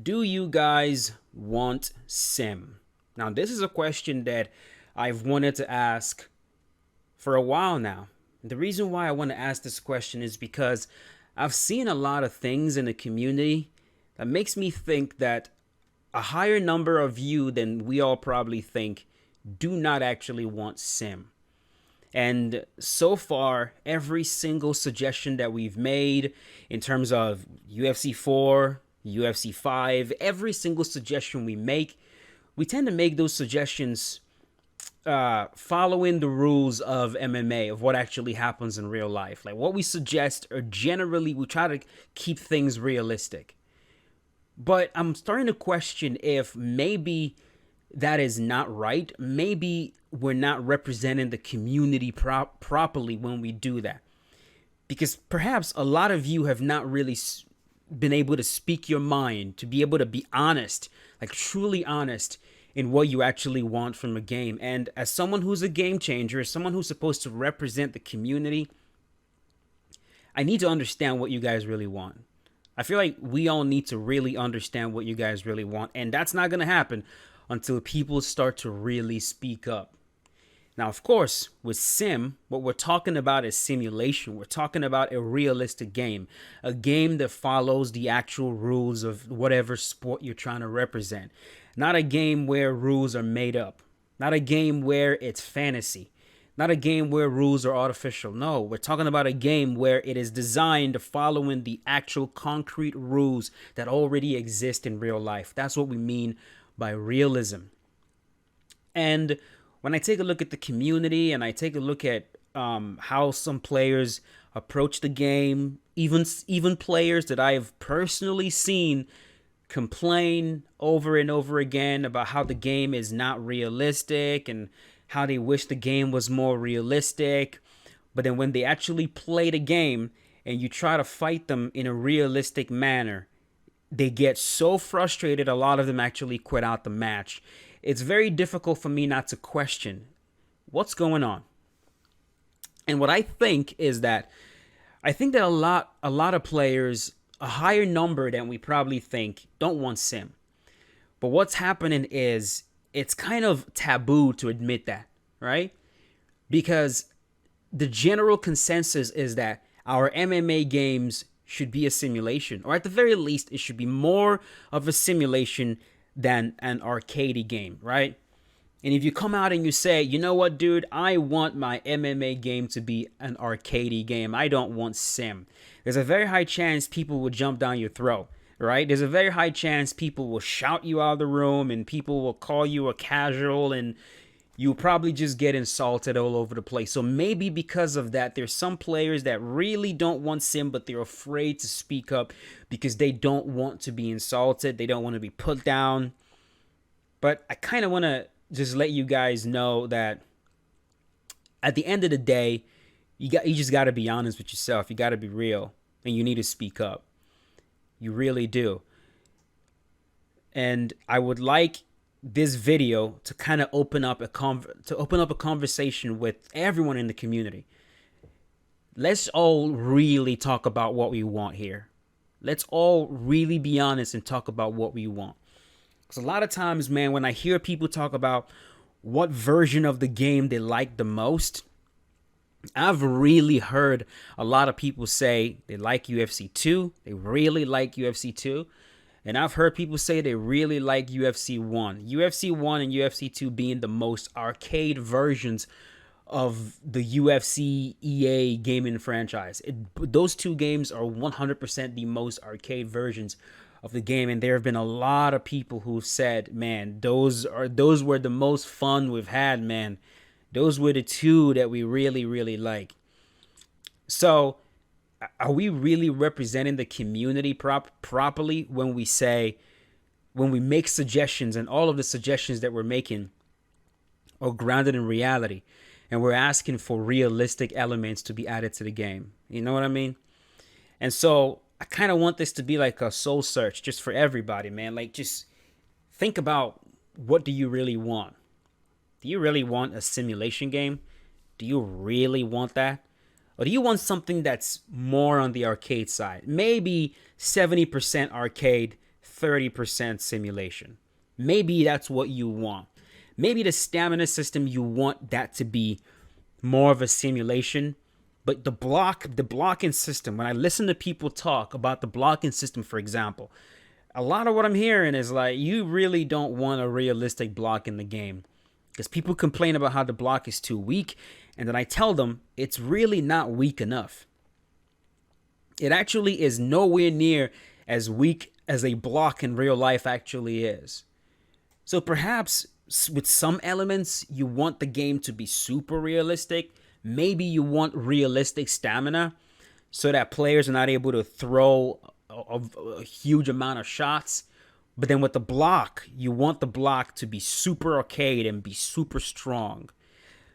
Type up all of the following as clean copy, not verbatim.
Do you guys want sim? Now, this is a question that I've wanted to ask for a while now. The reason why I want to ask this question is because I've seen a lot of things in the community that makes me think that a higher number of you than we all probably think do not actually want sim. And so far, every single suggestion that we've made in terms of UFC 4, UFC 5, every single suggestion we make, we tend to make those suggestions following the rules of MMA, of what actually happens in real life. Like what we suggest are generally, we try to keep things realistic. But I'm starting to question if maybe that is not right. Maybe we're not representing the community properly when we do that. Because perhaps a lot of you have not really been able to speak your mind, to be able to be honest, like truly honest in what you actually want from a game. And as someone who's a game changer, as someone who's supposed to represent the community, I need to understand what you guys really want. I feel like we all need to really understand what you guys really want. And that's not going to happen until people start to really speak up. Now, of course, with sim, what we're talking about is simulation. We're talking about a realistic game, a game that follows the actual rules of whatever sport you're trying to represent. Not a game where rules are made up. Not a game where it's fantasy. Not a game where rules are artificial. No, we're talking about a game where it is designed to follow in the actual concrete rules that already exist in real life. That's what we mean by realism. And when I take a look at the community and I take a look at how some players approach the game, even players that I have personally seen complain over and over again about how the game is not realistic and how they wish the game was more realistic. But then when they actually play the game and you try to fight them in a realistic manner, they get so frustrated, a lot of them actually quit out the match. It's very difficult for me not to question what's going on. And what I think is that I think that a lot of players, a higher number than we probably think, don't want sim. But what's happening is it's kind of taboo to admit that, right? Because the general consensus is that our MMA games should be a simulation, or at the very least, it should be more of a simulation than an arcade game, right? And if you come out and you say, you know what, dude, I want my MMA game to be an arcade game. I don't want sim. There's a very high chance people will jump down your throat, right? There's a very high chance people will shout you out of the room and people will call you a casual and you'll probably just get insulted all over the place. So maybe because of that, there's some players that really don't want sim, but they're afraid to speak up because they don't want to be insulted. They don't want to be put down. But I kind of want to just let you guys know that at the end of the day, you just got to be honest with yourself. You got to be real, and you need to speak up. You really do. And I would like this video to kind of open up a conversation with everyone in the community. Let's all really talk about what we want here. Let's all really be honest and talk about what we want. Because a lot of times, man, when I hear people talk about what version of the game they like the most, I've really heard a lot of people say they like UFC 2. They really like UFC 2. And I've heard people say they really like UFC 1. UFC 1 and UFC 2 being the most arcade versions of the UFC EA gaming franchise. Those two games are 100% the most arcade versions of the game. And there have been a lot of people who've said, man, those were the most fun we've had, man. Those were the two that we really, really like. So are we really representing the community properly when we make suggestions, and all of the suggestions that we're making are grounded in reality, and we're asking for realistic elements to be added to the game? You know what I mean? And so I kind of want this to be like a soul search just for everybody, man. Like, just think about, what do you really want? Do you really want a simulation game? Do you really want that? Or do you want something that's more on the arcade side? Maybe 70% arcade, 30% simulation. Maybe that's what you want. Maybe the stamina system, you want that to be more of a simulation. But the blocking system, when I listen to people talk about the blocking system, for example, a lot of what I'm hearing is like, you really don't want a realistic block in the game. Because people complain about how the block is too weak. And then I tell them it's really not weak enough. It actually is nowhere near as weak as a block in real life actually is. So perhaps with some elements, you want the game to be super realistic. Maybe you want realistic stamina so that players are not able to throw a huge amount of shots. But then with the block, you want the block to be super arcade and be super strong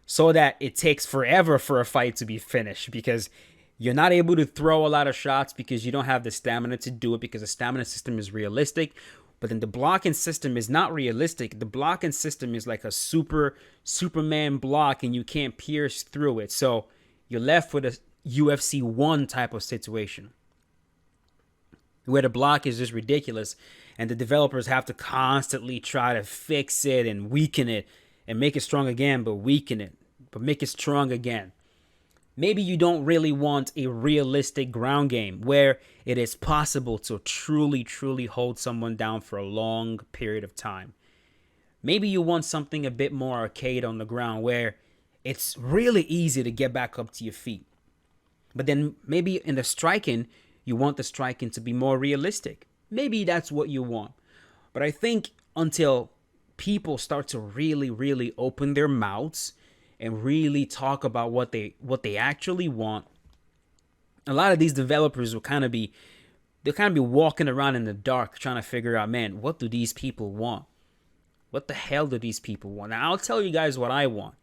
so that it takes forever for a fight to be finished, because you're not able to throw a lot of shots because you don't have the stamina to do it, because the stamina system is realistic. But then the blocking system is not realistic. The blocking system is like a Superman block and you can't pierce through it. So you're left with a UFC 1 type of situation where the block is just ridiculous and the developers have to constantly try to fix it and weaken it and make it strong again, but weaken it, but make it strong again. Maybe you don't really want a realistic ground game where it is possible to truly, truly hold someone down for a long period of time. Maybe you want something a bit more arcade on the ground where it's really easy to get back up to your feet. But then maybe in the striking, you want the striking to be more realistic. Maybe that's what you want. But I think until people start to really, really open their mouths and really talk about what they actually want, a lot of these developers will kind of be walking around in the dark trying to figure out, man, what do these people want? What the hell do these people want? Now, I'll tell you guys what I want.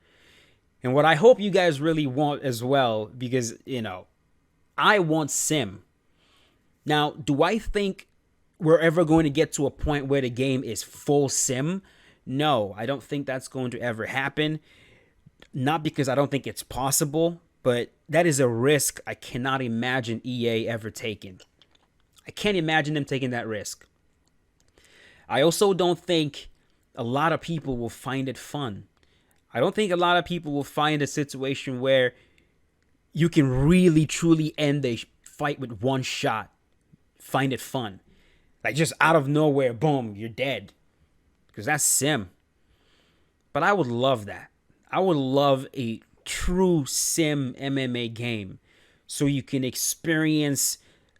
And what I hope you guys really want as well, because, I want sim. Now, do I think we're ever going to get to a point where the game is full sim? No, I don't think that's going to ever happen. Not because I don't think it's possible, but that is a risk I cannot imagine EA ever taking. I can't imagine them taking that risk. I also don't think a lot of people will find it fun. I don't think a lot of people will find a situation where you can really, truly end a fight with one shot. Find it fun. Like just out of nowhere, boom, you're dead. Because that's sim. But I would love that. I would love a true sim MMA game so you can experience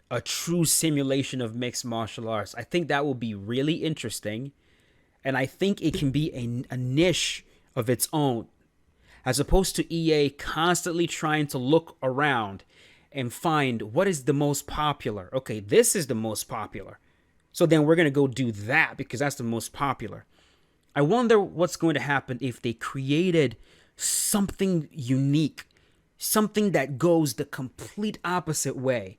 a true simulation of mixed martial arts. I think that will be really interesting. And I think it can be a niche of its own, as opposed to EA constantly trying to look around and find what is the most popular. Okay, this is the most popular. So then we're going to go do that because that's the most popular. I wonder what's going to happen if they created something unique, something that goes the complete opposite way,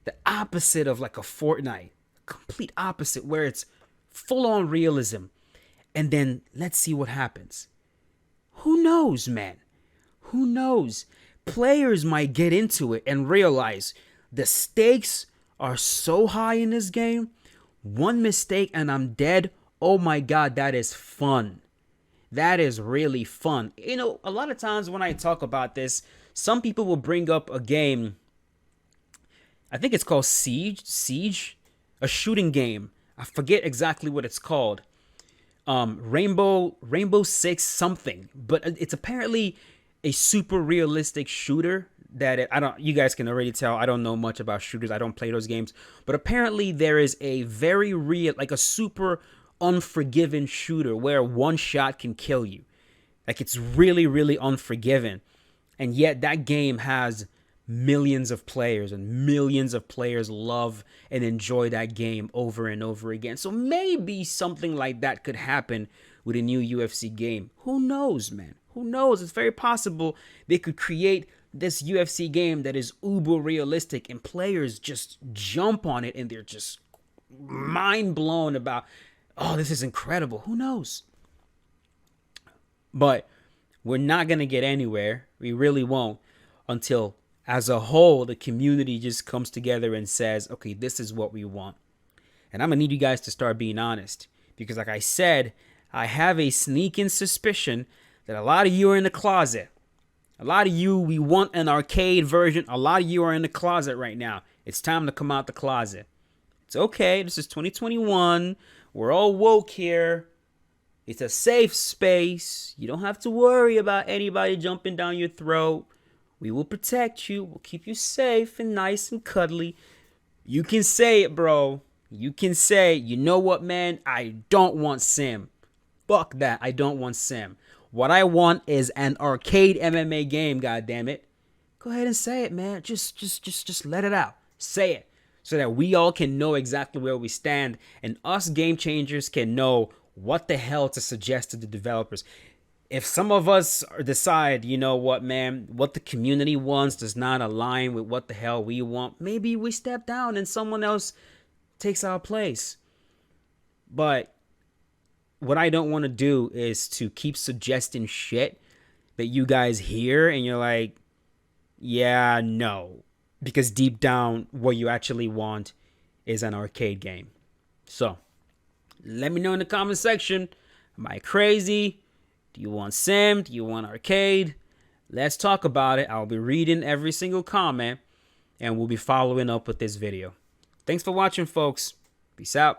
the opposite of like a Fortnite, complete opposite, where it's full on realism. And then let's see what happens. Who knows, man? Who knows? Players might get into it and realize the stakes are so high in this game. One mistake and I'm dead. Oh my God, that is fun. That is really fun. A lot of times when I talk about this, some people will bring up a game. I think it's called Siege, a shooting game. I forget exactly what it's called. Rainbow Six something, but it's apparently a super realistic shooter that you guys can already tell I don't know much about shooters. I don't play those games, but apparently there is a very real, like a super unforgiving shooter where one shot can kill you. Like it's really, really unforgiving. And yet that game has millions of players, and millions of players love and enjoy that game over and over again. So maybe something like that could happen with a new UFC game. Who knows, man? Who knows? It's very possible they could create this UFC game that is uber realistic and players just jump on it and they're just mind blown about, oh, this is incredible. Who knows? But we're not going to get anywhere. We really won't until, as a whole, the community just comes together and says, okay, this is what we want. And I'm going to need you guys to start being honest. Because like I said, I have a sneaking suspicion that a lot of you are in the closet. A lot of you, we want an arcade version. A lot of you are in the closet right now. It's time to come out the closet. It's okay. This is 2021. We're all woke here. It's a safe space. You don't have to worry about anybody jumping down your throat. We will protect you. We'll keep you safe and nice and cuddly. You can say it, bro. You can say, you know what, man? I don't want sim. Fuck that. I don't want sim. What I want is an arcade MMA game, goddammit. Go ahead and say it, man. Just let it out. Say it. So that we all can know exactly where we stand. And us game changers can know what the hell to suggest to the developers. If some of us decide, you know what, man, what the community wants does not align with what the hell we want, maybe we step down and someone else takes our place. But what I don't want to do is to keep suggesting shit that you guys hear and you're like, yeah, no. Because deep down, what you actually want is an arcade game. So, let me know in the comment section. Am I crazy? Do you want sim? Do you want arcade? Let's talk about it. I'll be reading every single comment and we'll be following up with this video. Thanks for watching, folks. Peace out.